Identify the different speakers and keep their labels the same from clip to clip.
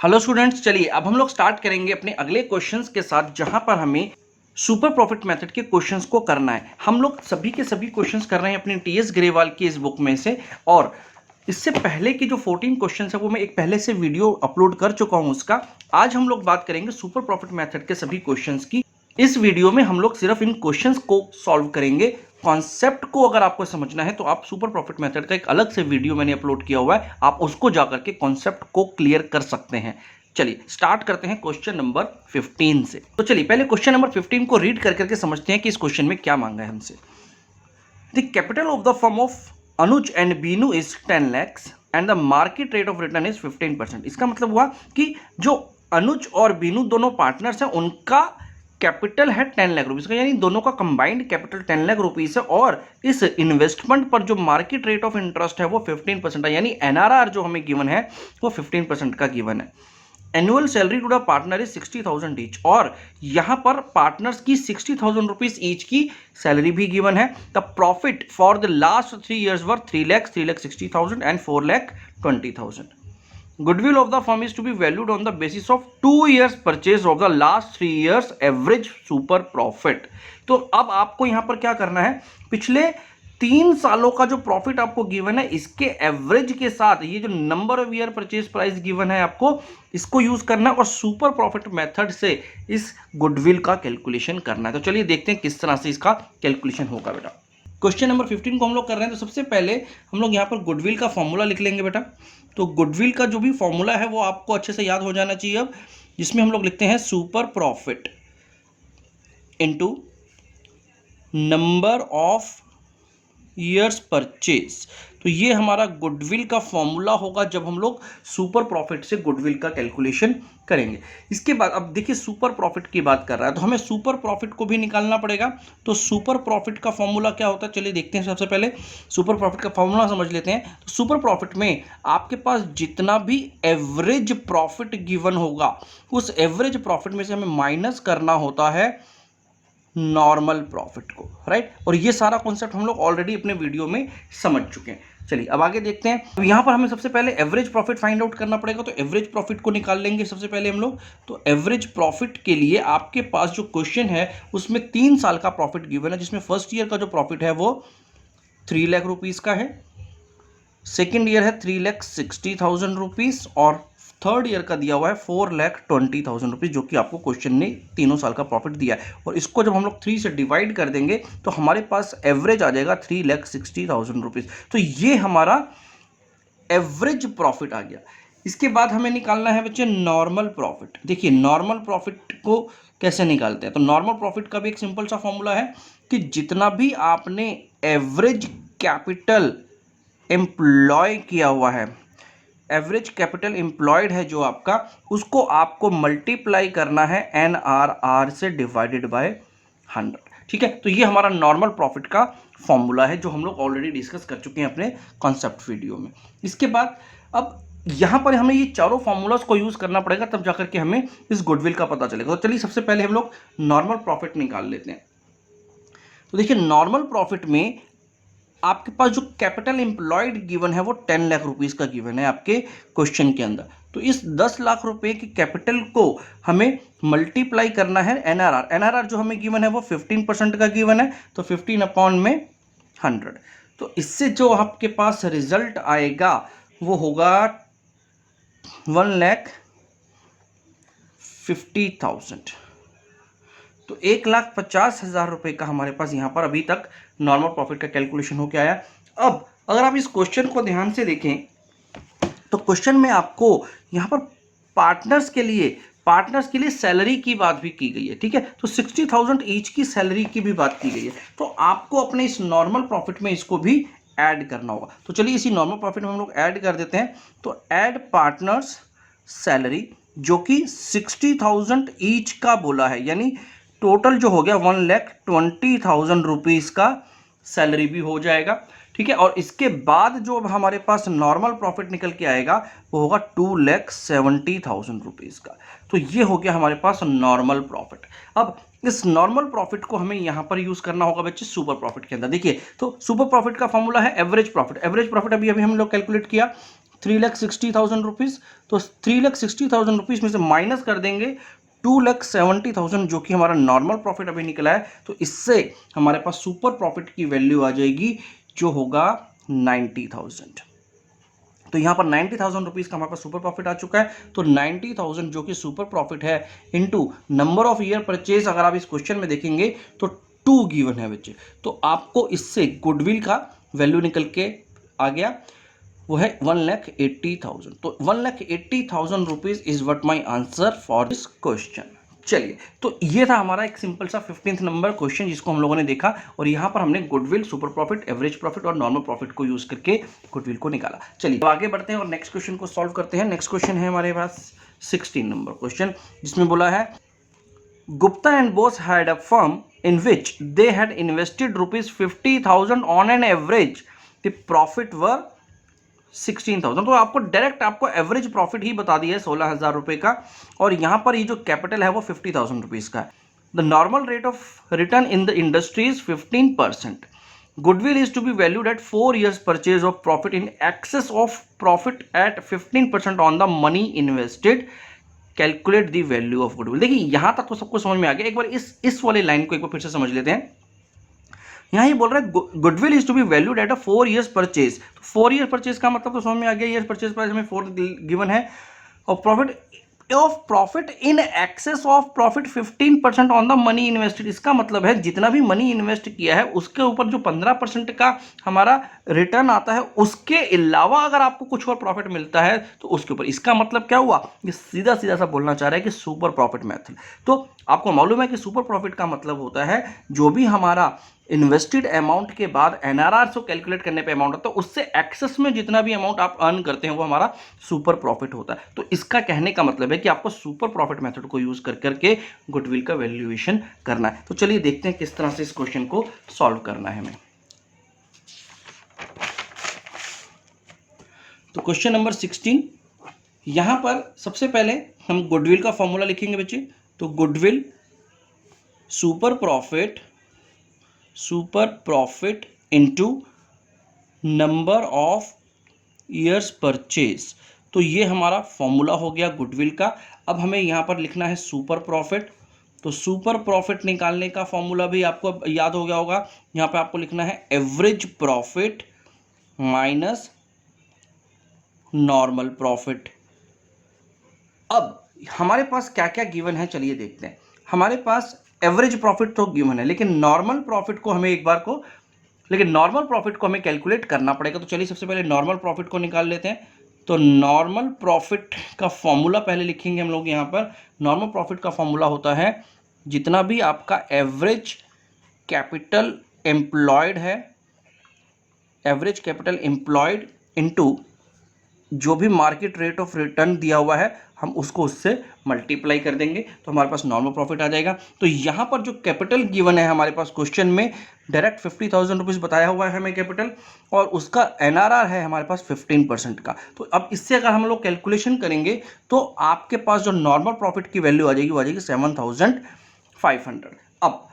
Speaker 1: Hello students, चलिए अब हम लोग स्टार्ट करेंगे अपने अगले क्वेश्चंस के साथ, जहां पर हमें सुपर प्रॉफिट मेथड के क्वेश्चंस को करना है। हम लोग सभी के सभी क्वेश्चंस कर रहे हैं अपनी टीएस ग्रेवाल की इस बुक में से, और इससे पहले की जो 14 क्वेश्चंस है वो मैं एक पहले से वीडियो अपलोड कर चुका हूं उसका। आज हम लोग बात करेंगे सुपर प्रॉफिट मेथड के सभी क्वेश्चंस की। इस वीडियो में हम लोग सिर्फ इन क्वेश्चंस को सॉल्व करेंगे। कॉन्सेप्ट को अगर आपको समझना है तो आप सुपर प्रॉफिट मेथड का एक अलग से वीडियो मैंने अपलोड किया हुआ है, आप उसको जाकर के कॉन्सेप्ट को क्लियर कर सकते हैं। चलिए स्टार्ट करते हैं क्वेश्चन नंबर 15 से। तो चलिए पहले क्वेश्चन नंबर 15 को रीड कर करके समझते हैं कि इस क्वेश्चन में क्या मांगा है हमसे। The capital of the firm of Anuj and Binu is 10 lakhs and the market rate of return is 15%। इसका मतलब हुआ कि जो अनुज और बीनू दोनों पार्टनर्स हैं, उनका कैपिटल है 10 लाख रुपीज का, यानी दोनों का कंबाइंड कैपिटल 10 लाख रुपीज है, और इस इन्वेस्टमेंट पर जो मार्केट रेट ऑफ इंटरेस्ट है वो 15% है, यानी एनआरआर जो हमें गिवन है वो 15% का गिवन है। Annual salary to the partner is 60,000 each, और यहां पर पार्टनर्स की 60,000 रुपीज ईच की सैलरी भी गिवन है। The profit for the last 3 years were 3,60,000 and 4,20,000। Goodwill of the firm is to be valued on the basis of 2 years purchase of the last 3 years average super profit। तो अब आपको यहां पर क्या करना है, पिछले 3 सालों का जो प्रॉफिट आपको गिवन है इसके एवरेज के साथ ये जो number of year purchase price given है आपको इसको यूज करना है, और सुपर प्रॉफिट मेथड से इस गुडविल का कैलकुलेशन करना है। तो चलिए देखते हैं किस तरह से इसका कैलकुलेशन होगा बेटा। क्वेश्चन नंबर 15 को हम लोग कर रहे हैं, तो सबसे पहले हम लोग यहाँ पर गुडविल का फॉर्मूला लिख लेंगे बेटा। तो गुडविल का जो भी फॉर्मूला है वो आपको अच्छे से याद हो जाना चाहिए अब, जिसमें हम लोग लिखते हैं super profit into number of years purchase. तो ये हमारा गुडविल का फॉर्मूला होगा जब हम लोग सुपर प्रॉफिट से गुडविल का कैलकुलेशन करेंगे। इसके बाद अब देखिए सुपर प्रॉफिट की बात कर रहा है तो हमें सुपर प्रॉफिट को भी निकालना पड़ेगा। तो सुपर प्रॉफिट का फॉर्मूला क्या होता है, चलिए देखते हैं। सबसे पहले सुपर प्रॉफिट का फॉर्मूला समझ लेते हैं। तो सुपर प्रॉफिट में आपके पास जितना भी एवरेज प्रॉफिट गिवन होगा उस एवरेज प्रॉफिट में से हमें माइनस करना होता है नॉर्मल प्रॉफिट को, राइट। और ये सारा कॉन्सेप्ट हम लोग ऑलरेडी अपने वीडियो में समझ चुके हैं। चलिए अब आगे देखते हैं। अब यहाँ पर हमें सबसे पहले एवरेज प्रॉफिट फाइंड आउट करना पड़ेगा, तो एवरेज प्रॉफिट को निकाल लेंगे सबसे पहले हम लोग। तो एवरेज प्रॉफिट के लिए आपके पास जो क्वेश्चन है उसमें 3 साल का प्रॉफिट गिवन है, जिसमें फर्स्ट ईयर का जो प्रॉफिट है वो 3 लाख रुपीज का है, सेकेंड ईयर है 3,60,000 रुपीज, और थर्ड ईयर का दिया हुआ है 4,20,000 रुपीज, जो कि आपको क्वेश्चन ने तीनों साल का प्रॉफिट दिया है। और इसको जब हम लोग 3 से डिवाइड कर देंगे तो हमारे पास एवरेज आ जाएगा 3,60,000 रुपीज। तो ये हमारा एवरेज प्रॉफिट आ गया। इसके बाद हमें निकालना है बच्चे नॉर्मल प्रॉफिट। देखिए नॉर्मल प्रॉफिट को कैसे निकालते हैं, तो नॉर्मल प्रॉफिट का भी एक सिंपल सा फॉर्मूला है कि जितना भी आपने एवरेज कैपिटल एम्प्लॉय किया हुआ है, एवरेज कैपिटल एम्प्लॉयड है जो आपका, उसको आपको मल्टीप्लाई करना है एनआरआर से डिवाइडेड बाय 100। ठीक है, तो ये हमारा नॉर्मल प्रॉफिट का फॉर्मूला है जो हम लोग ऑलरेडी डिस्कस कर चुके हैं अपने कॉन्सेप्ट वीडियो में। इसके बाद अब यहां पर हमें ये चारों फॉर्मूलाज को यूज करना पड़ेगा, तब जाकर के हमें इस गुडविल का पता चलेगा। तो चलिए सबसे पहले हम लोग नॉर्मल प्रॉफिट निकाल लेते हैं। तो देखिए नॉर्मल प्रॉफिट में आपके पास जो कैपिटल एम्प्लॉयड गिवन है वो 10 लाख रुपीस का गिवन है आपके क्वेश्चन के अंदर। तो इस 10 लाख रुपए की कैपिटल को हमें मल्टीप्लाई करना है एनआरआर। एनआरआर जो हमें गिवन है वो 15% का गिवन है, तो 15 अपॉन में 100। तो इससे जो आपके पास रिजल्ट आएगा वो होगा 1,50,000। तो 1,50,000 रुपए का हमारे पास यहां पर अभी तक नॉर्मल प्रॉफिट का कैलकुलेशन होकर आया। अब अगर आप इस क्वेश्चन को ध्यान से देखें तो क्वेश्चन में आपको यहां पर पार्टनर्स के लिए सैलरी की बात भी की गई है। ठीक है, तो 60,000 ईच की सैलरी की भी बात की गई है, तो आपको अपने इस नॉर्मल प्रॉफिट में इसको भी ऐड करना होगा। तो चलिए इसी नॉर्मल प्रॉफिट में हम लोग ऐड कर देते हैं। तो ऐड पार्टनर्स सैलरी जो कि 60,000 ईच का बोला है, यानी टोटल जो हो गया 1,20,000 रुपीज का सैलरी भी हो जाएगा। ठीक है, और इसके बाद जो हमारे पास नॉर्मल प्रॉफिट निकल के आएगा वो होगा 2,70,000 रुपीज का। तो ये हो गया हमारे पास नॉर्मल प्रॉफिट। अब इस नॉर्मल प्रॉफिट को हमें यहां पर यूज करना होगा बच्चे सुपर प्रॉफिट के अंदर। देखिए तो सुपर प्रॉफिट का फॉर्मूला है एवरेज प्रॉफिट। एवरेज प्रॉफिट अभी हम लोग कैलकुलेट किया 3,60,000 रुपीज़। तो 3,60,000 रुपीज़ में से माइनस कर देंगे 2,70,000 जो कि हमारा नॉर्मल प्रॉफिट अभी निकला है। तो इससे हमारे पास सुपर प्रॉफिट की वैल्यू आ जाएगी जो होगा 90,000। तो यहाँ पर 90,000 रुपीज़ का हमारे पास सुपर प्रॉफिट आ चुका है। तो 90,000 जो कि सुपर प्रॉफिट है into number of year purchase, अगर आप इस क्वेश्चन में देखेंगे तो 2 गिवन है बच्चे। तो आपको इससे गुडविल का वैल्यू निकल के आ गया, वो है 1,80,000। तो 1,80,000 rupees is what my answer for this question. चलिए, तो ये था हमारा एक सिंपल सा 15th नंबर क्वेश्चन जिसको हम लोगों ने देखा, और यहाँ पर हमने goodwill, super profit, average profit और नॉर्मल प्रॉफिट को यूज करके गुडविल को निकाला। चलिए तो आगे बढ़ते हैं और नेक्स्ट क्वेश्चन को सॉल्व करते हैं। नेक्स्ट क्वेश्चन है हमारे पास 16 नंबर क्वेश्चन, जिसमें बोला है Gupta and Bose had a firm in which they had invested ₹50,000 on an average, the profit were 16,000। तो आपको डायरेक्ट आपको एवरेज प्रॉफिट ही बता दिया है 16,000 रुपए का, और यहां पर ये जो कैपिटल है वो 50,000 रुपीज का है। The normal rate of return in the industry is 15%। Goodwill is to be valued at 4 years purchase of profit in excess of profit at 15% on the money invested, calculate the value of goodwill. देखिए यहां तक तो सबको समझ में आ गया। एक बार इस वाली लाइन को एक बार फिर से समझ लेते हैं। यहाँ ये बोल रहा है goodwill is to be valued at a 4 years purchase. तो 4 year परचेज का मतलब तो समझ में आ गया, ईयर परचेज प्राइस हमें 4 गिवन है, और profit in excess of profit 15% on the money invested. इसका मतलब है जितना भी मनी इन्वेस्ट किया है उसके ऊपर जो 15% का हमारा रिटर्न आता है, उसके अलावा अगर आपको कुछ और प्रॉफिट मिलता है तो उसके ऊपर। इसका मतलब क्या हुआ, ये सीधा सीधा सा बोलना चाह रहा है कि सुपर प्रॉफिट मेथड। तो आपको मालूम है कि सुपर प्रॉफिट का मतलब होता है जो भी हमारा इन्वेस्टेड अमाउंट के बाद एनआरआर को कैलकुलेट करने पे अमाउंट होता है, उससे एक्सेस में जितना भी अमाउंट आप अर्न करते हैं वो हमारा सुपर प्रॉफिट होता है। तो इसका कहने का मतलब है कि आपको सुपर प्रॉफिट मेथड को यूज कर करके गुडविल का वैल्यूएशन करना है। तो चलिए देखते हैं किस तरह से इस क्वेश्चन को सॉल्व करना है हमें। तो क्वेश्चन नंबर 16, यहां पर सबसे पहले हम गुडविल का फॉर्मूला लिखेंगे बच्चे। तो goodwill super profit into number of years purchase. तो ये हमारा फॉर्मूला हो गया गुडविल का। अब हमें यहाँ पर लिखना है सुपर प्रॉफिट। तो सुपर प्रॉफिट निकालने का फॉर्मूला भी आपको याद हो गया होगा। यहाँ पे आपको लिखना है average profit minus normal profit. अब हमारे पास क्या क्या गिवन है चलिए देखते हैं। हमारे पास एवरेज प्रॉफिट तो गिवन है, लेकिन नॉर्मल प्रॉफिट को हमें कैलकुलेट करना पड़ेगा। तो चलिए सबसे पहले नॉर्मल प्रॉफिट को निकाल लेते हैं। तो नॉर्मल प्रॉफिट का फॉर्मूला पहले लिखेंगे हम लोग। यहाँ पर नॉर्मल प्रॉफिट का फॉर्मूला होता है जितना भी आपका एवरेज कैपिटल एम्प्लॉयड है, एवरेज कैपिटल एम्प्लॉयड इनटू जो भी मार्केट रेट ऑफ रिटर्न दिया हुआ है हम उसको उससे मल्टीप्लाई कर देंगे, तो हमारे पास नॉर्मल प्रॉफिट आ जाएगा। तो यहाँ पर जो कैपिटल गिवन है हमारे पास क्वेश्चन में, डायरेक्ट 50,000 रुपीज़ बताया हुआ है हमें कैपिटल, और उसका एनआरआर है हमारे पास 15% का। तो अब इससे अगर हम लोग कैलकुलेशन करेंगे तो आपके पास जो नॉर्मल प्रॉफिट की वैल्यू आ जाएगी वो आ जाएगी 7,500। अब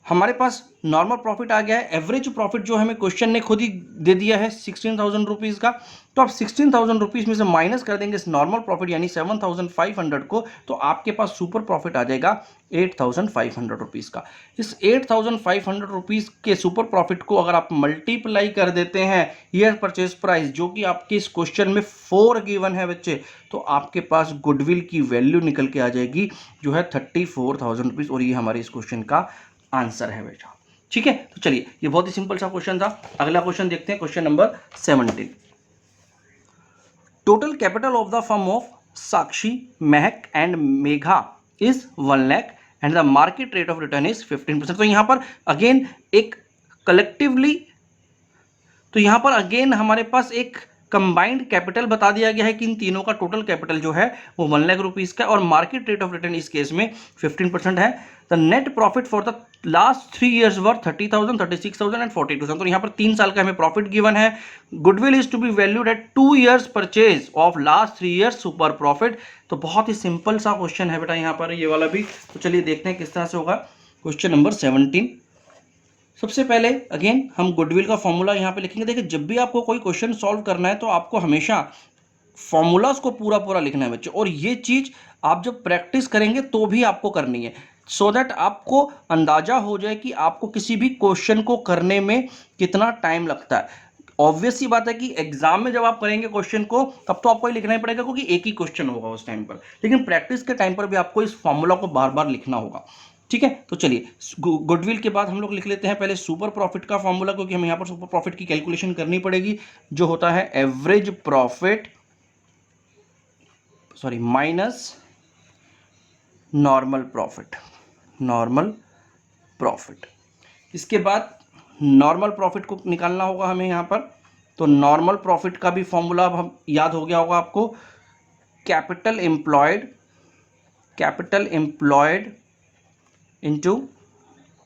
Speaker 1: हमारे पास नॉर्मल प्रॉफिट आ गया है। एवरेज प्रॉफिट जो हमें क्वेश्चन ने खुद ही दे दिया है 16,000 रुपीज़ का। तो आप 16,000 रुपीज़ में से माइनस कर देंगे इस नॉर्मल प्रॉफिट यानी 7,500 को, तो आपके पास सुपर प्रॉफिट आ जाएगा 8,500 रुपीज़ का। इस 8,500 रुपीज़ के सुपर प्रॉफिट को अगर आप मल्टीप्लाई कर देते हैं ईयर परचेज प्राइस, जो कि आपके इस क्वेश्चन में 4 गिवन है बच्चे, तो आपके पास गुडविल की वैल्यू निकल के आ जाएगी जो है 34,000 रुपीज़, और ये हमारे इस क्वेश्चन का आंसर है बेटा। ठीक है, तो चलिए ये बहुत ही सिंपल सा क्वेश्चन था। अगला क्वेश्चन देखते हैं, question number 17। Total capital of the firm of Sakshi, Mehak and Megha is 1 lakh and the market rate of return is 15%। तो यहां पर अगेन एक कलेक्टिवली, तो यहां पर अगेन हमारे पास एक कंबाइंड कैपिटल बता दिया गया है कि इन तीनों का टोटल कैपिटल जो है वो 1 लाख रुपीज़ का, और मार्केट रेट ऑफ रिटर्न इस केस में 15% है। The net profit for the last 3 years were 30,000, 36,000 and 42,000। तो यहाँ पर 3 साल का हमें प्रॉफिट गिवन है। Goodwill is to be valued at 2 years purchase of last 3 years super profit. तो बहुत ही सिंपल सा क्वेश्चन है बेटा यहाँ पर ये वाला भी। तो चलिए देखते हैं किस तरह से होगा। Question number 17। सबसे पहले अगेन हम गुडविल का फॉर्मूला यहाँ पे लिखेंगे। देखिए जब भी आपको कोई क्वेश्चन सॉल्व करना है तो आपको हमेशा फॉर्मूलाज को पूरा पूरा लिखना है बच्चों, और ये चीज आप जब प्रैक्टिस करेंगे तो भी आपको करनी है, सो दैट आपको अंदाजा हो जाए कि आपको किसी भी क्वेश्चन को करने में कितना टाइम लगता है। ऑब्वियस सी बात है कि एग्जाम में जब आप करेंगे क्वेश्चन को तब तो आपको ही लिखना ही पड़ेगा क्योंकि एक ही क्वेश्चन होगा उस टाइम पर, लेकिन प्रैक्टिस के टाइम पर भी आपको इस फॉर्मूला को बार बार लिखना होगा। ठीक है, तो चलिए गुडविल के बाद हम लोग लिख लेते हैं पहले सुपर प्रॉफिट का फॉर्मूला, क्योंकि हमें यहां पर सुपर प्रॉफिट की कैलकुलेशन करनी पड़ेगी, जो होता है average profit minus normal profit. Normal profit, इसके बाद नॉर्मल प्रॉफिट को निकालना होगा हमें यहां पर। तो नॉर्मल प्रॉफिट का भी फॉर्मूला अब हम याद हो गया होगा आपको, capital employed into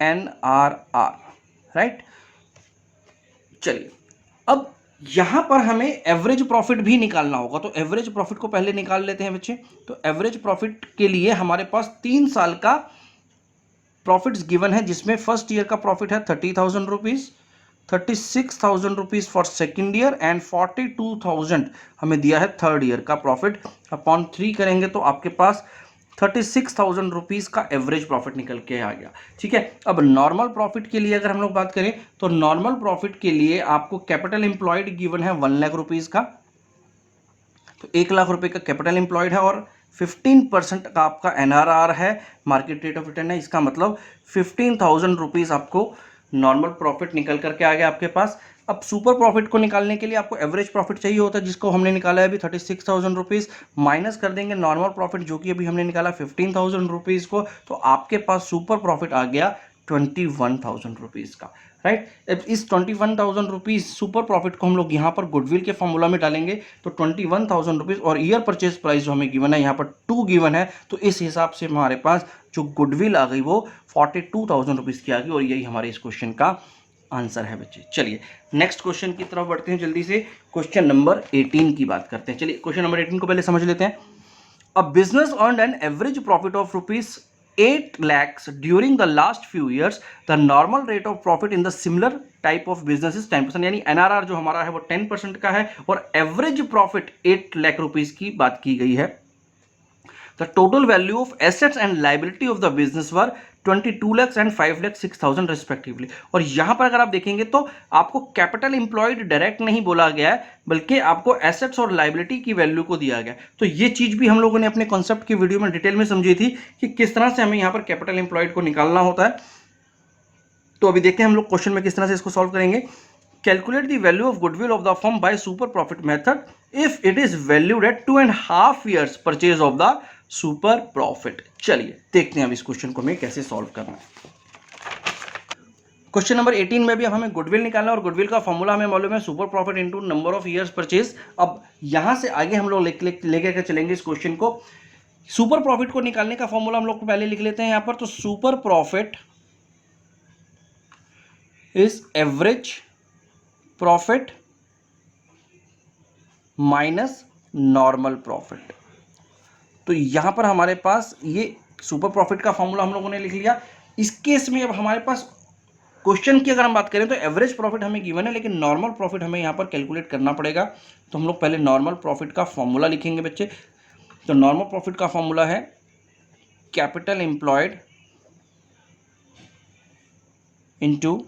Speaker 1: NRR, right. चलिए अब यहां पर हमें एवरेज प्रॉफिट भी निकालना होगा, तो एवरेज प्रॉफिट को पहले निकाल लेते हैं बच्चे। तो एवरेज प्रॉफिट के लिए हमारे पास 3 साल का प्रॉफिट्स गिवन है, जिसमें फर्स्ट ईयर का प्रॉफिट है 30,000 rupees, 36,000 rupees for second year and 42,000 हमें दिया है थर्ड ईयर का प्रॉफिट। अपॉन 3 करेंगे तो आपके पास 36,000 रुपीज का एवरेज प्रॉफिट निकल के आ गया। ठीक है, अब नॉर्मल प्रॉफिट के लिए अगर हम लोग बात करें तो नॉर्मल प्रॉफिट के लिए आपको कैपिटल एम्प्लॉयड गिवन है 1 लाख रुपीज का, तो 1 लाख रुपए का कैपिटल एम्प्लॉयड है और 15% का आपका NRR है, मार्केट रेट ऑफ रिटर्न है। इसका मतलब 15,000 रुपीज आपको नॉर्मल प्रॉफिट निकल करके आ गया आपके पास। अब सुपर प्रॉफिट को निकालने के लिए आपको एवरेज प्रॉफिट चाहिए होता है, जिसको हमने निकाला है अभी 36,000 रुपीज, माइनस कर देंगे नॉर्मल प्रॉफिट जो कि अभी हमने निकाला 15,000 रुपीज को, तो आपके पास सुपर प्रॉफिट आ गया 21,000 रुपीज का, राइट। अब इस 21,000 रुपीज सुपर प्रॉफिट को हम लोग यहाँ पर गुडविल के फॉर्मूला में डालेंगे, तो 21,000 रुपीज और ईयर परचेज प्राइस जो हमें गिवन है यहाँ पर 2 गिवन है, तो इस हिसाब से हमारे पास जो गुडविल आ गई वो 42,000 रुपीज की आ गई, और यही हमारे इस क्वेश्चन का आंसर है बच्चे। चलिए नेक्स्ट क्वेश्चन की तरफ बढ़ते हैं जल्दी से, क्वेश्चन नंबर 18 की बात करते हैं। चलिए क्वेश्चन नंबर 18 को पहले समझ लेते हैं। A business earned an average profit of rupees 8 lakhs during the last few years. The normal rate of profit in the similar type of business is 10%, यानी NRR जो हमारा है वो 10% का है, और एवरेज प्रॉफिट 8 लाख रुपीज की बात की गई है। The total value of assets and liability of the business were 22 lakhs and 5 lakh 6,000 respectively। और यहां पर अगर आप देखेंगे तो आपको कैपिटल एम्प्लॉयड डायरेक्ट नहीं बोला गया है, बल्कि आपको एसेट्स और लायबिलिटी की वैल्यू को दिया गया। तो ये चीज भी हम लोगों ने अपने कॉन्सेप्ट की वीडियो में डिटेल में समझी थी कि किस तरह से हमें यहां पर कैपिटल एम्प्लॉयड को निकालना होता है। तो अभी देखते हैं हम लोग क्वेश्चन में किस तरह से इसको सॉल्व करेंगे। Calculate the value of goodwill of the firm by super profit method if it is valued eight 2.5 years purchase of the super profit. चलिए देखते हैं अब इस क्वेश्चन को हमें कैसे सॉल्व करना है। क्वेश्चन नंबर 18 में भी अब हमें गुडविल निकालना है, और गुडविल का फॉर्मूला हमें मालूम है super profit into number of years purchase. अब यहां से आगे हम लोग लेके चलेंगे इस क्वेश्चन को। सुपर प्रॉफिट को निकालने का फॉर्मूला हम लोग पहले लिख लेते हैं यहां पर। तो super profit is average profit minus normal profit. तो यहां पर हमारे पास ये सुपर प्रॉफिट का फॉर्मूला हम लोगों ने लिख लिया। इस केस में अब हमारे पास क्वेश्चन की अगर हम बात करें तो एवरेज प्रॉफिट हमें गिवन है, लेकिन नॉर्मल प्रॉफिट हमें यहां पर कैलकुलेट करना पड़ेगा। तो हम लोग पहले नॉर्मल प्रॉफिट का फॉर्मूला लिखेंगे बच्चे। तो नॉर्मल प्रॉफिट का फॉर्मूला है capital employed into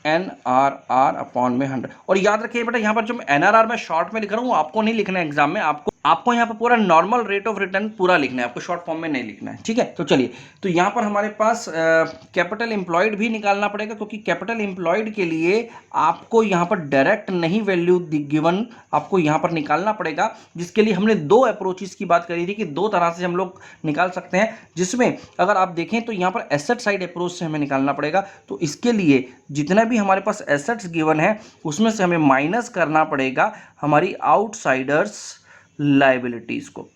Speaker 1: NRR upon में 100। और याद रखिए बेटा, यहां पर जो मैं NRR में शॉर्ट में लिख रहा हूं आपको नहीं लिखना है एग्जाम में, आपको यहां पर पूरा नॉर्मल रेट ऑफ रिटर्न पूरा लिखना है, आपको शॉर्ट फॉर्म में नहीं लिखना है। ठीक है, तो चलिए, तो यहां पर हमारे पास कैपिटल एम्प्लॉयड भी निकालना पड़ेगा, क्योंकि कैपिटल एम्प्लॉयड के लिए आपको यहां पर डायरेक्ट नहीं वैल्यू गिवन, आपको यहां पर निकालना पड़ेगा, जिसके लिए हमने 2 अप्रोचेस की बात करी थी कि 2 तरह से हम लोग निकाल सकते हैं, जिसमें अगर आप देखें तो यहां पर एसेट साइड अप्रोच से हमें निकालना पड़ेगा। तो इसके लिए जितना भी हमारे पास एसेट्स गिवन है उसमें से हमें माइनस करना पड़ेगा हमारी आउटसाइडर्स लायबिलिटीज को।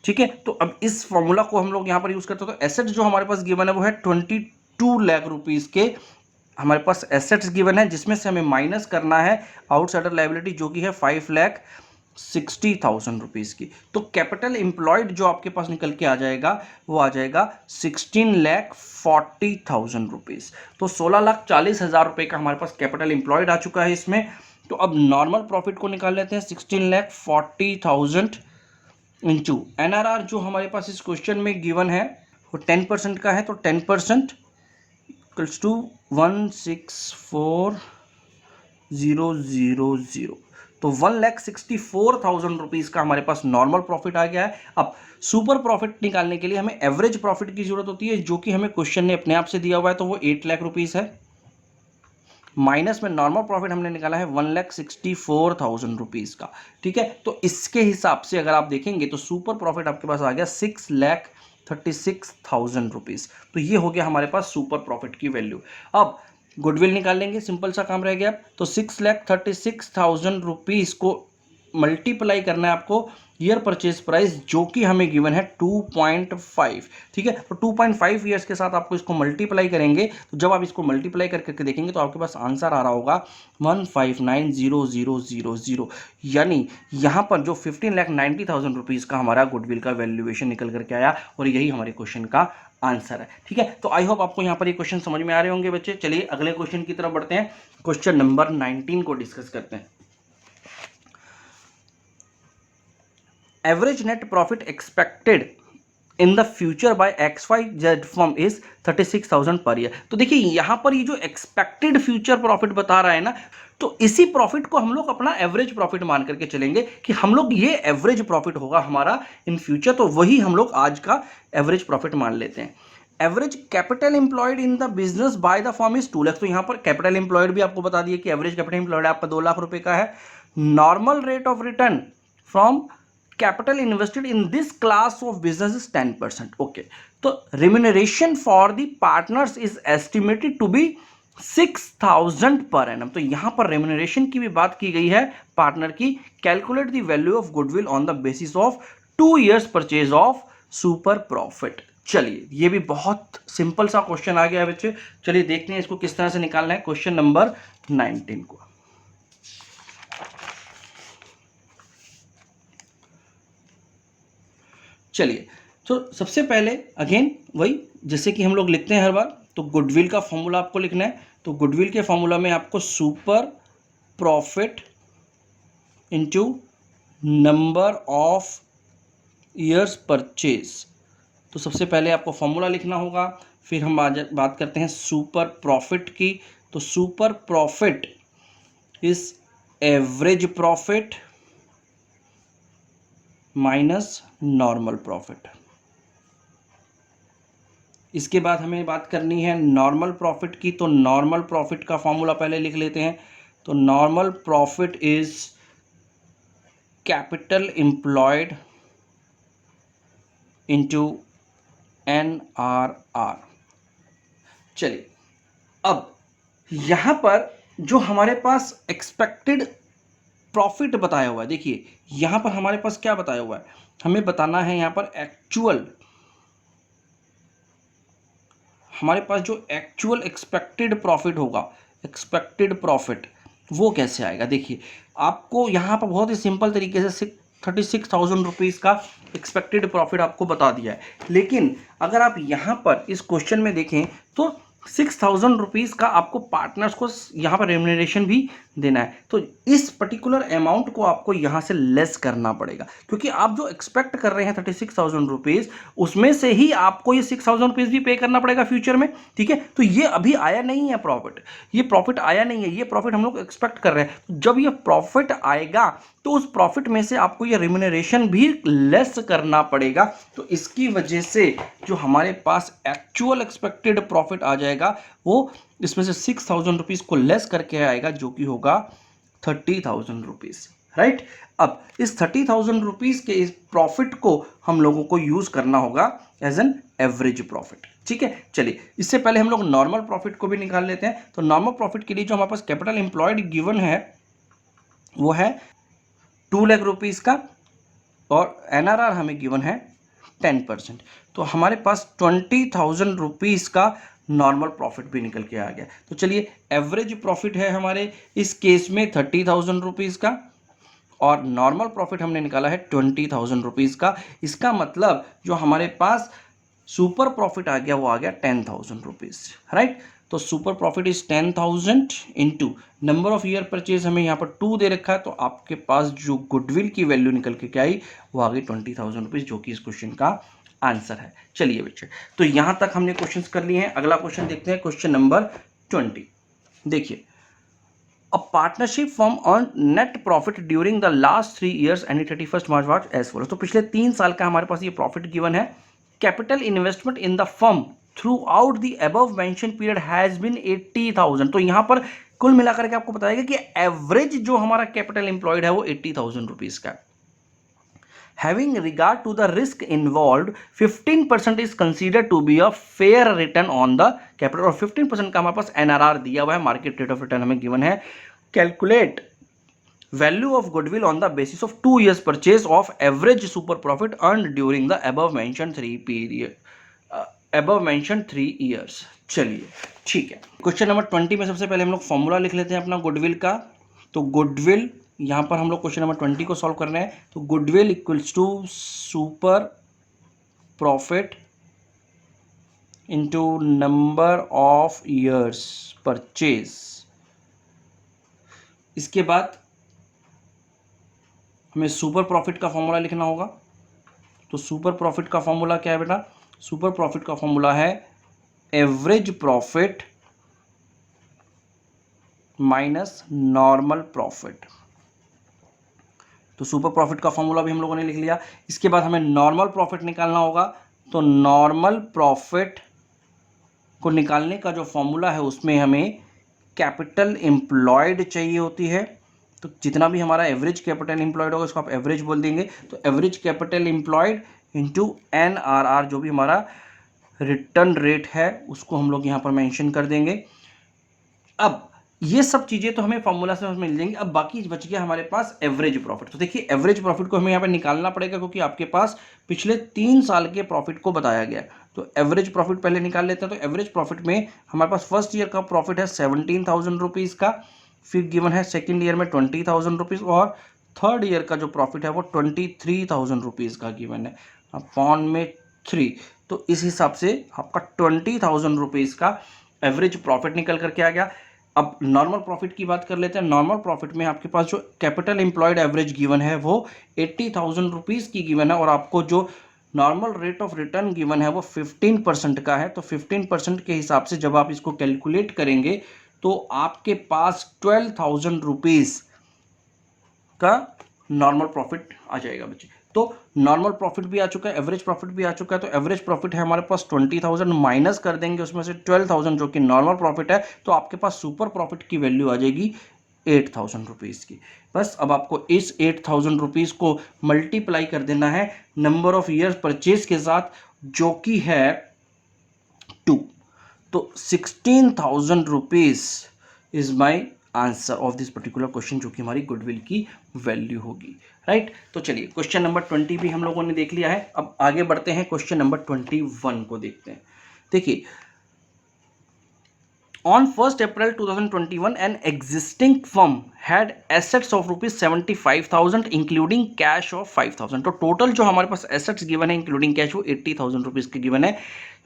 Speaker 1: ठीक है, तो अब इस फॉर्मूला को हम लोग यहां पर यूज करते हैं। तो एसेट्स जो हमारे पास गिवन है वो है 22 लाख रुपीज के हमारे पास एसेट्स गिवन है, जिसमें से हमें माइनस करना है आउटसाइडर लायबिलिटी जो कि है 5 लाख 60,000 रुपीज़ की। तो कैपिटल एम्प्लॉयड जो आपके पास निकल के आ जाएगा वो आ जाएगा 16,40,000 रुपीज़। तो 16,40,000 रुपये का हमारे पास कैपिटल एम्प्लॉयड आ चुका है इसमें। तो अब नॉर्मल प्रॉफिट को निकाल लेते हैं 16,40,000 इंटू NRR जो हमारे पास इस क्वेश्चन में गिवन है वो 10% का है। तो 10% इक्वल्स टू 164,000। तो 1,64,000 रुपीज़ का हमारे पास नॉर्मल प्रॉफिट आ गया है। अब सुपर प्रॉफिट निकालने के लिए हमें एवरेज प्रॉफिट की जरूरत होती है, जो कि हमें क्वेश्चन ने अपने आप से दिया हुआ है, तो वो 8 लाख रुपीज़ है। माइनस में नॉर्मल प्रॉफिट हमने निकाला है 1,64,000 रुपीज़ का। ठीक है, तो इसके हिसाब से अगर आप देखेंगे तो सुपर प्रॉफिट आपके पास आ गया 6,36,000 रुपीज़। तो ये हो गया हमारे पास सुपर प्रॉफिट की वैल्यू। अब गुडविल निकाल लेंगे, सिंपल सा काम रह गया। तो 6,36,000 रुपीज़ को मल्टीप्लाई करना है आपको ईयर परचेज प्राइस, जो कि हमें गिवन है 2.5। ठीक है, तो 2.5 ईयर्स के साथ आपको इसको मल्टीप्लाई करेंगे। तो जब आप इसको मल्टीप्लाई करके देखेंगे तो आपके पास आंसर आ रहा होगा 159,000। यानी यहाँ पर जो 15,90,000 रुपीज़ का हमारा गुडविल का वैल्यूएशन निकल करके आया, और यही हमारे क्वेश्चन का आंसर है। ठीक है, तो आई होप आपको यहाँ पर ये क्वेश्चन समझ में आ रहे होंगे बच्चे। चलिए अगले क्वेश्चन की तरफ बढ़ते हैं। क्वेश्चन नंबर 19 को डिस्कस करते हैं। Average net profit expected in the future by XYZ firm is 36,000 पर ईयर। तो देखिए यहां पर ये जो एक्सपेक्टेड फ्यूचर प्रॉफिट बता रहा है ना, तो इसी प्रॉफिट को हम लोग अपना एवरेज प्रॉफिट मान करके चलेंगे कि हम लोग ये एवरेज प्रॉफिट होगा हमारा इन फ्यूचर। तो वही हम लोग आज का एवरेज प्रॉफिट मान लेते हैं। Average capital employed in the business by the firm is 2 lakh. तो यहां पर कैपिटल एम्प्लॉयड भी आपको बता दिए कि एवरेज कैपिटल एम्प्लॉयड आपका 2 लाख रुपए का है। Normal rate of return from capital invested in this class of business is 10%. Okay, तो remuneration for the partners is estimated to be 6,000 per annum। तो यहां पर remuneration की भी बात की गई है पार्टनर की। Calculate the value of goodwill on the basis of 2 years purchase of super profit. चलिए ये भी बहुत सिंपल सा क्वेश्चन आ गया है बच्चे। चलिए देखते हैं इसको किस तरह से निकालना है। क्वेश्चन नंबर 19 को चलिए, तो सबसे पहले अगेन वही जैसे कि हम लोग लिखते हैं हर बार, तो गुडविल का फॉर्मूला आपको लिखना है। तो गुडविल के फॉर्मूला में आपको super profit into number of years purchase. तो सबसे पहले आपको फॉर्मूला लिखना होगा, फिर हम बात करते हैं सुपर प्रॉफिट की। तो super profit is average profit minus normal profit. इसके बाद हमें बात करनी है नॉर्मल प्रॉफिट की। तो नॉर्मल प्रॉफिट का फॉर्मूला पहले लिख लेते हैं। तो normal profit is capital employed into NRR। चलिए अब यहां पर जो हमारे पास एक्सपेक्टेड प्रॉफिट बताया हुआ है, देखिए यहां पर हमारे पास क्या बताया हुआ है, हमें बताना है यहां पर एक्चुअल, हमारे पास जो एक्चुअल एक्सपेक्टेड प्रॉफिट होगा, एक्सपेक्टेड प्रॉफिट वो कैसे आएगा। देखिए आपको यहां पर बहुत ही सिंपल तरीके से 36,000 रुपीज़ का एक्सपेक्टेड प्रॉफिट आपको बता दिया है। लेकिन अगर आप यहां पर इस क्वेश्चन में देखें तो 6,000 रुपीज़ का आपको पार्टनर्स को यहाँ पर रेम्यूनरेशन भी देना है। तो इस पर्टिकुलर अमाउंट को आपको यहाँ से लेस करना पड़ेगा, क्योंकि आप जो एक्सपेक्ट कर रहे हैं 36,000 रुपीज़, उसमें से ही आपको ये 6,000 रुपीज़ भी पे करना पड़ेगा फ्यूचर में। ठीक है, तो ये अभी आया नहीं है प्रॉफिट, ये प्रॉफिट आया नहीं है, ये प्रॉफिट हम लोग एक्सपेक्ट कर रहे हैं। तो जब ये प्रॉफिट आएगा तो उस प्रॉफिट में से आपको ये रेम्यूनरेशन भी लेस करना पड़ेगा। तो इसकी वजह से जो हमारे पास एक्चुअल एक्सपेक्टेड प्रॉफिट आ जाएगा वो इसमें से 6,000 रुपीज़ को लेस करके आएगा, जो कि होगा 30,000 रुपीज़। राइट, अब इस 30,000 रुपीज़ के इस प्रॉफिट को हम लोगों को यूज़ करना होगा एज एन एवरेज प्रॉफिट। ठीक है, चलिए इससे पहले हम लोग नॉर्मल प्रॉफिट को भी निकाल लेते हैं। तो नॉर्मल प्रॉफिट के लिए जो हमारे पास कैपिटल एम्प्लॉयड गिवन है वो है 2 लाख रुपीज़ का, और NRR हमें गिवन है 10%। तो हमारे पास 20,000 रुपीज़ का नॉर्मल प्रॉफिट भी निकल के आ गया। तो चलिए एवरेज प्रॉफिट है हमारे इस केस में 30,000 रुपीज़ का, और नॉर्मल प्रॉफिट हमने निकाला है 20,000 रुपीज़ का। इसका मतलब जो हमारे पास सुपर प्रॉफिट आ गया वो आ गया 10,000 रुपीज़, राइट। तो super profit is 10,000 into number of year purchase हमें यहाँ पर 2 दे रखा है, तो आपके पास जो गुडविल की वैल्यू निकल के क्या आई वो आ गई 20,000 रुपीज़, जो कि इस क्वेश्चन का आंसर है। चलिए बच्चे, तो यहाँ तक हमने क्वेश्चंस कर लिए हैं। अगला क्वेश्चन देखते हैं, क्वेश्चन नंबर 20। देखिए, A partnership firm earned net profit during the last 3 years ending 31st March was as follows। तो पिछले 3 साल का हमारे पास ये प्रॉफिट गिवन है। Capital investment in the firm throughout the above mention period has been 80,000। तो यहाँ पर कुल मिलाकर के आपको बताएगा कि एवरेज जो हमारा कैपिटल एम्प्लॉयड है वो 80,000 रुपीज का। Having regard to the risk involved, 15% is considered to be a fair return on the capital, और 15% का हमारे पास NRR दिया हुआ है, मार्केट रेट ऑफ रिटर्न हमें गिवन है। Calculate value of goodwill on the basis of 2 years purchase of average super profit earn during the above mention 3 years। चलिए ठीक है, क्वेश्चन नंबर 20 में सबसे पहले हम लोग फॉर्मूला लिख लेते हैं अपना गुडविल का। तो गुडविल यहाँ पर हम लोग क्वेश्चन नंबर 20 को सॉल्व कर रहे हैं। तो goodwill equals to super profit into number of years purchase. इसके बाद हमें सुपर प्रॉफिट का फॉर्मूला लिखना होगा। तो सुपर प्रॉफिट का फॉर्मूला क्या है बेटा? सुपर प्रॉफिट का फॉर्मूला है average profit minus normal profit. तो सुपर प्रॉफिट का फॉर्मूला भी हम लोगों ने लिख लिया। इसके बाद हमें नॉर्मल प्रॉफिट निकालना होगा। तो नॉर्मल प्रॉफिट को निकालने का जो फॉर्मूला है उसमें हमें कैपिटल एम्प्लॉयड चाहिए होती है। तो जितना भी हमारा एवरेज कैपिटल एम्प्लॉयड होगा उसको आप एवरेज बोल देंगे। तो average capital employed into NRR, जो भी हमारा रिटर्न रेट है उसको हम लोग यहाँ पर मेंशन कर देंगे। अब ये सब चीजें तो हमें फॉर्मूला से मिल जाएंगी। अब बाकी बच गया हमारे पास एवरेज प्रॉफिट। तो देखिए, एवरेज प्रॉफिट को हमें यहाँ पे निकालना पड़ेगा क्योंकि आपके पास पिछले 3 साल के प्रॉफिट को बताया गया। तो एवरेज प्रॉफिट पहले निकाल लेते हैं। तो एवरेज प्रॉफिट में हमारे पास फर्स्ट ईयर का प्रॉफिट है 17,000 रुपीज़ का, फिर गिवन है सेकेंड ईयर में 20,000 रुपीज़, और थर्ड ईयर का जो प्रॉफिट है वो 23,000 रुपीज़ का गिवन है अपॉन में 3। तो इस हिसाब से आपका 20,000 रुपीज़ का एवरेज प्रॉफिट निकल करके आ गया। अब नॉर्मल प्रॉफिट की बात कर लेते हैं। नॉर्मल प्रॉफिट में आपके पास जो कैपिटल एम्प्लॉयड एवरेज गिवन है वो 80,000 रुपीज़ की गिवन है, और आपको जो normal rate of return given है वो 15% का है। तो 15% के हिसाब से जब आप इसको कैलकुलेट करेंगे तो आपके पास 12,000 रुपीज़ का नॉर्मल प्रॉफिट आ जाएगा बच्चे। तो नॉर्मल प्रॉफिट भी आ चुका है, एवरेज प्रॉफिट भी आ चुका है। तो एवरेज प्रॉफिट है हमारे पास 20,000, माइनस कर देंगे उसमें से 12,000 जो कि नॉर्मल प्रॉफिट है। तो आपके पास सुपर प्रॉफिट की वैल्यू आ जाएगी 8,000 रुपीज़ की। बस अब आपको इस 8,000 रुपीज़ को मल्टीप्लाई कर देना है नंबर ऑफ ईयर्स परचेज के साथ, जो कि है 2। तो 16,000 rupees is my answer of this particular question, जो कि हमारी गुडविल की वैल्यू होगी, राइट। तो चलिए, क्वेश्चन नंबर 20 भी हम लोगों ने देख लिया है। अब आगे बढ़ते हैं, क्वेश्चन नंबर 21 को देखते हैं। देखिए, On 1st April 2021, an existing firm had assets of rupees 75,000 including cash of 5,000। तो टोटल जो हमारे पास assets गिवन है इंक्लूडिंग कैश वो 80,000 रुपीज़ के गिवन है।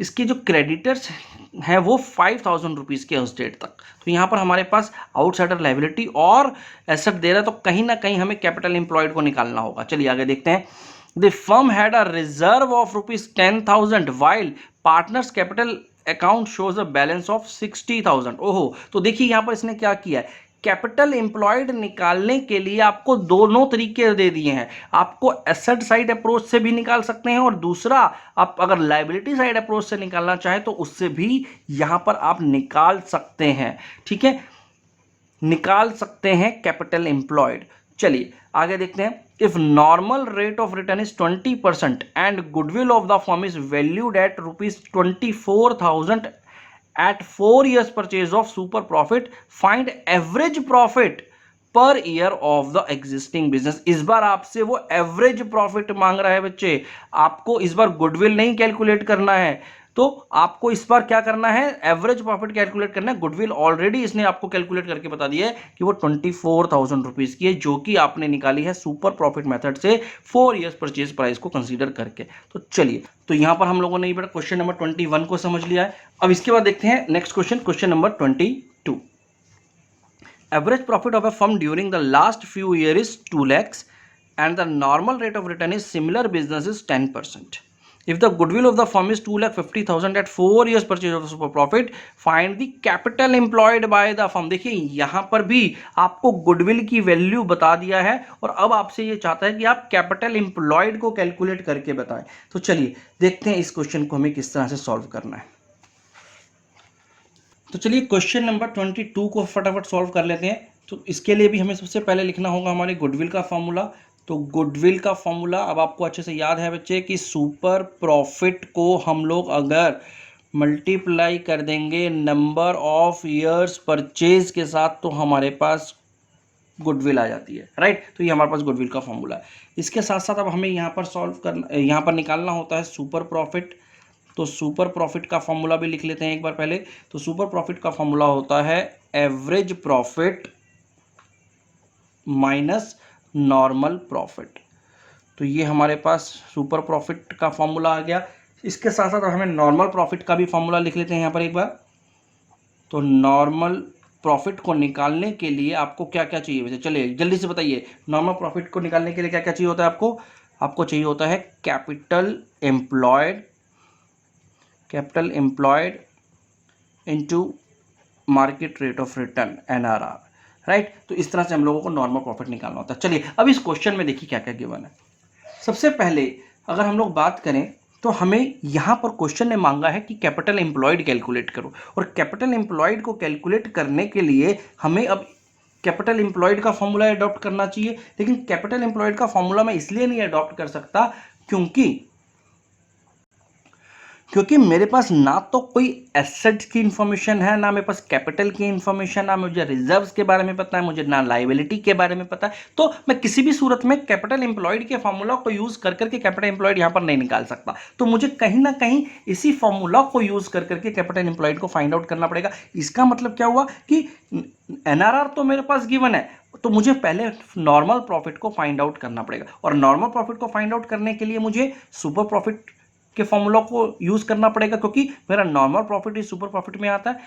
Speaker 1: इसके जो क्रेडिटर्स हैं वो 5,000 रुपीज़ के उस डेट तक। तो यहाँ पर हमारे पास आउटसाइडर लाइबिलिटी और एसेट दे रहा है, तो कहीं ना कहीं हमें कैपिटल एम्प्लॉयड को निकालना होगा। चलिए आगे देखते हैं। The firm had a reserve of rupees 10,000 while partners capital account shows a balance of 60,000। ओहो, तो देखिए यहाँ पर इसने क्या किया है, कैपिटल एम्प्लॉयड निकालने के लिए आपको दोनों तरीके दे दिए हैं। आपको एसेट साइड अप्रोच से भी निकाल सकते हैं, और दूसरा आप अगर लायबिलिटी साइड अप्रोच से निकालना चाहें तो उससे भी यहाँ पर आप निकाल सकते हैं। ठीक है, निकाल सकते हैं कैपिटल एम्प्लॉयड। चलिए आगे देखते हैं। If normal rate of return is 20% and goodwill of the firm is valued at rupees 24,000 at 4 years purchase of super profit, find average profit per year of the existing business. इस बार आपसे वो average profit मांग रहा है बच्चे, आपको इस बार गुडविल नहीं कैलकुलेट करना है, तो आपको इस बार क्या करना है, एवरेज प्रॉफिट कैलकुलेट करना है। गुडविल ऑलरेडी इसने आपको कैलकुलेट करके बता दिया है कि वो 24,000 रुपीज की है, जो कि आपने निकाली है सुपर प्रॉफिट मेथड से 4 इयर्स परचेज प्राइस को कंसीडर करके। तो चलिए, तो यहां पर हम लोगों ने बेटा क्वेश्चन नंबर 21 को समझ लिया है। अब इसके बाद देखते हैं next question, question number 22। Average profit of a firm during the last few years is 2 lakhs and the normal rate of return is similar business is 10%. If the goodwill of the firm is 2,50,000 at 4 years purchase of the super profit, find the capital employed by the firm। देखिए यहां पर भी आपको goodwill की value बता दिया है और अब आपसे ये चाहता है कि आप कैपिटल एम्प्लॉयड को कैलकुलेट करके बताएं। तो चलिए देखते हैं इस क्वेश्चन को हमें किस तरह से सॉल्व करना है। तो चलिए क्वेश्चन नंबर 22 को फटाफट सॉल्व कर लेते हैं। तो इसके लिए भी हमें सबसे पहले लिखना होगा हमारे गुडविल का फॉर्मूला। तो गुडविल का फॉर्मूला अब आपको अच्छे से याद है बच्चे कि सुपर प्रॉफिट को हम लोग अगर मल्टीप्लाई कर देंगे नंबर ऑफ ईयर्स परचेज के साथ तो हमारे पास गुडविल आ जाती है, राइट। तो ये हमारे पास गुडविल का फॉर्मूला है। इसके साथ साथ अब हमें यहाँ पर सॉल्व करना, यहाँ पर निकालना होता है सुपर प्रॉफिट। तो सुपर प्रॉफिट का फॉर्मूला भी लिख लेते हैं एक बार पहले। तो सुपर प्रॉफिट का फॉर्मूला होता है average profit minus normal profit. तो ये हमारे पास सुपर प्रॉफिट का फॉर्मूला आ गया। इसके साथ साथ हमें नॉर्मल प्रॉफिट का भी फॉर्मूला लिख लेते हैं यहाँ पर एक बार। तो नॉर्मल प्रॉफिट को निकालने के लिए आपको क्या क्या चाहिए वैसे, चलिए जल्दी से बताइए। नॉर्मल प्रॉफिट को निकालने के लिए क्या क्या चाहिए होता है आपको चाहिए होता है capital employed into market rate of return NRR, right. तो इस तरह से हम लोगों को नॉर्मल प्रॉफिट निकालना होता है। चलिए अब इस क्वेश्चन में देखिए क्या क्या गिवन है। सबसे पहले अगर हम लोग बात करें तो हमें यहां पर क्वेश्चन ने मांगा है कि कैपिटल एम्प्लॉयड कैलकुलेट करो, और कैपिटल एम्प्लॉयड को कैलकुलेट करने के लिए हमें अब कैपिटल एम्प्लॉयड का फॉर्मूला अडॉप्ट करना चाहिए। लेकिन कैपिटल एम्प्लॉयड का फॉर्मूला मैं इसलिए नहीं अडॉप्ट कर सकता क्योंकि मेरे पास ना तो कोई एसेट्स की इंफॉर्मेशन है, ना मेरे पास कैपिटल की इंफॉर्मेशन, ना मुझे रिजर्व्स के बारे में पता है, मुझे ना लायबिलिटी के बारे में पता है। तो मैं किसी भी सूरत में कैपिटल एम्प्लॉयड के फॉर्मूला को यूज कर करके कैपिटल एम्प्लॉयड यहां पर नहीं निकाल सकता। तो मुझे कहीं ना कहीं इसी फॉर्मूला को यूज कर करके कैपिटल एम्प्लॉयड को फाइंड आउट करना पड़ेगा। इसका मतलब क्या हुआ कि NRR तो मेरे पास गिवन है, तो मुझे पहले नॉर्मल प्रॉफिट को फाइंड आउट करना पड़ेगा, और नॉर्मल प्रॉफिट को फाइंड आउट करने के लिए मुझे सुपर प्रॉफिट के फॉर्मूला को यूज करना पड़ेगा, क्योंकि मेरा नॉर्मल प्रॉफिट इस सुपर प्रॉफिट में आता है।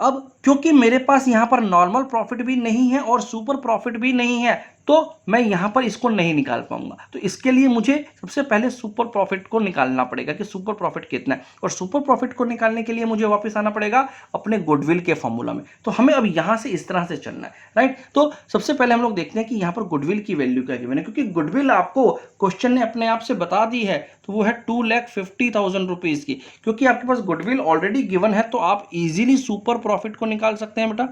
Speaker 1: अब क्योंकि मेरे पास यहां पर नॉर्मल प्रॉफिट भी नहीं है और सुपर प्रॉफिट भी नहीं है, तो मैं यहां पर इसको नहीं निकाल पाऊंगा। तो इसके लिए मुझे सबसे पहले सुपर प्रॉफिट को निकालना पड़ेगा कि सुपर प्रॉफिट कितना है, और सुपर प्रॉफिट को निकालने के लिए मुझे वापस आना पड़ेगा अपने गुडविल के फॉर्मूला में। तो हमें अब यहां से इस तरह से चलना है, राइट। तो सबसे पहले हम लोग देखते हैं कि यहां पर गुडविल की वैल्यू क्या गिवन है, क्योंकि गुडविल आपको क्वेश्चन ने अपने आप से बता दी है। तो वो है 2,50,000 रुपीज की। क्योंकि आपके पास गुडविल ऑलरेडी गिवन है तो आप इजीली सुपर प्रॉफिट को निकाल सकते हैं बेटा।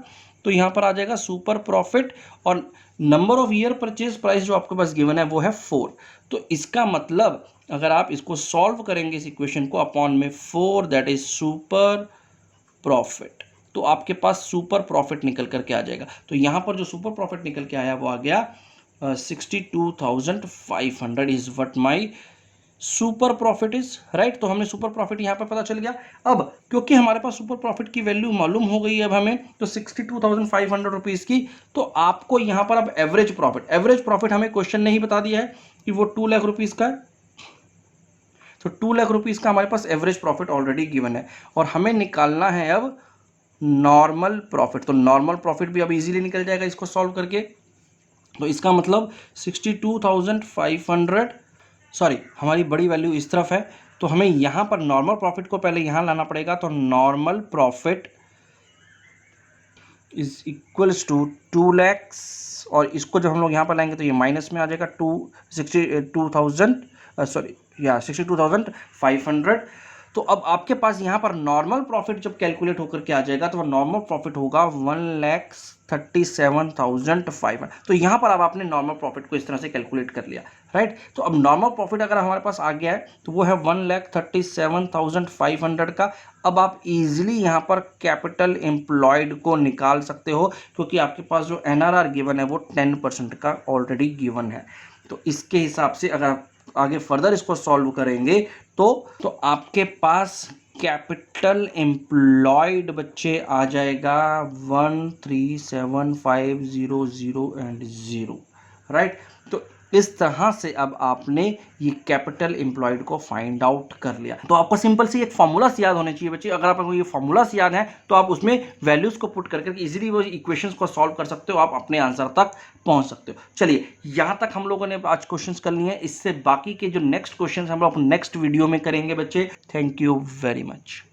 Speaker 1: तो यहां पर आ जाएगा सुपर प्रॉफिट, और number of year purchase price जो आपके पास गिवन है वो है 4। तो इसका मतलब अगर आप इसको सॉल्व करेंगे इस इक्वेशन को अपॉन में 4, दैट इज सुपर प्रॉफिट, तो आपके पास सुपर प्रॉफिट निकल करके आ जाएगा। तो यहां पर जो सुपर प्रॉफिट निकल के आया वो आ गया 62,500 is what my super profit is, right. तो हमने सुपर प्रॉफिट यहां पर पता चल गया। अब क्योंकि हमारे पास सुपर प्रॉफिट की वैल्यू मालूम हो गई है अब हमें, तो 62,500 रुपीज की, तो आपको यहां पर अब एवरेज प्रॉफिट हमें क्वेश्चन ने ही बता दिया है कि वो 2 लाख रुपीज का है। तो 2 लाख रुपीज का हमारे पास एवरेज प्रॉफिट ऑलरेडी गिवन है, और हमें निकालना है अब नॉर्मल प्रॉफिट। तो नॉर्मल प्रॉफिट भी अब इजीली निकल जाएगा इसको सॉल्व करके। तो इसका मतलब 62,500, सॉरी हमारी बड़ी वैल्यू इस तरफ है, तो हमें यहां पर नॉर्मल प्रॉफिट को पहले यहां लाना पड़ेगा। तो normal profit is equals to 2 lakhs, और इसको जब हम लोग यहां पर लाएंगे तो ये माइनस में आ जाएगा 62,500। तो अब आपके पास यहां पर नॉर्मल प्रॉफिट जब कैलकुलेट होकर के आ जाएगा तो नॉर्मल प्रॉफिट होगा 1,37,500। तो यहां पर अब आपने नॉर्मल प्रॉफिट को इस तरह से कैलकुलेट कर लिया, राइट। तो अब नॉर्मल प्रॉफिट अगर हमारे पास आ गया है तो वो है 1,37,500 का। अब आप इजीली यहाँ पर कैपिटल एम्प्लॉयड को निकाल सकते हो, क्योंकि आपके पास जो NRR गिवन है वो 10% का ऑलरेडी गिवन है। तो इसके हिसाब से अगर आप आगे फर्दर इसको सॉल्व करेंगे तो आपके पास कैपिटल एम्प्लॉयड बच्चे आ जाएगा 137,500 एंड 0, राइट। तो इस तरह से अब आपने ये कैपिटल एम्प्लॉयड को फाइंड आउट कर लिया। तो आपको सिंपल सी एक फॉर्मूलास याद होने चाहिए बच्चे। अगर आपको ये फॉर्मूलास याद है तो आप उसमें वैल्यूज को पुट करके इजीली वो इक्वेशंस को सॉल्व कर सकते हो, आप अपने आंसर तक पहुंच सकते हो। चलिए यहां तक हम लोगों ने आज क्वेश्चंस कर लिए हैं। इससे बाकी के जो नेक्स्ट क्वेश्चंस हम लोग नेक्स्ट वीडियो में करेंगे बच्चे। Thank you very much.